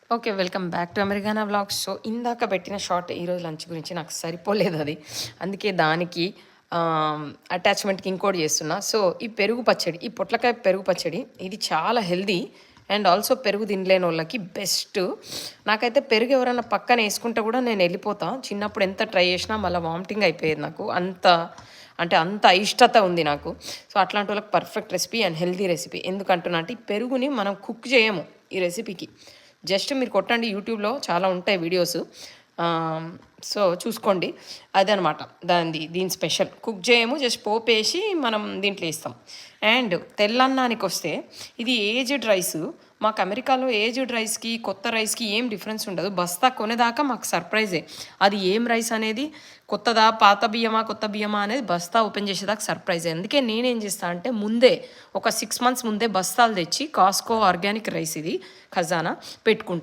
Okay. Welcome back to Americana vlogs. So, ఇందాక పెట్టిన short ఈరోజు లంచ్ గురించి నాకు సరిపోలేదు అది. అందుకే దానికి అటాచ్‌మెంట్‌కి ఇంకోటి చేస్తున్నా. సో, ఈ పెరుగు పచ్చడి, ఈ పొట్లకాయ పెరుగు పచ్చడి ఇది చాలా హెల్తీ అండ్ ఆల్సో పెరుగు తినలేనోళ్ళకి బెస్ట్. నాకైతే పెరుగు ఎవరైనా పక్కన ఏసుకుంటే కూడా నేను ఎళ్ళిపోతా. చిన్నప్పుడు ఎంత ట్రై చేసినా మళ్ళా వామిటింగ్ అయిపోయేది నాకు. అంత అయిష్టత ఉంది నాకు. సో, అట్లాంటి వాళ్ళకి perfect recipe and healthy recipe. ఎందుకంటున్నా అంటే ఈ పెరుగుని మనం కుక్ చేయము ఈ రెసిపీకి. జస్ట్ మీరు కొట్టండి యూట్యూబ్లో చాలా ఉంటాయి వీడియోస్. సో చూసుకోండి. అదనమాట దీని స్పెషల్. కుక్ చేయము, జస్ట్ పోపేసి మనం దీంట్లో వేస్తాం. అండ్ తెల్లన్నానికి వస్తే ఇది ఏజ్డ్ రైస్. మాకు అమెరికాలో ఏజ్డ్ రైస్కి కొత్త రైస్కి ఏం డిఫరెన్స్ ఉండదు. బస్తా కొనేదాకా మాకు సర్ప్రైజే. అది ఏం రైస్ అనేది కొత్తదా పాత బియ్యమా కొత్త బియ్యమా అనేది బస్తా ఓపెన్ చేసేదాకా సర్ప్రైజే. అందుకే నేనేం చేస్తా అంటే ముందే ఒక 6 months ముందే బస్తాలు తెచ్చి కాస్కో ఆర్గానిక్ రైస్ ఇది ఖజానా పెట్టుకుంటా.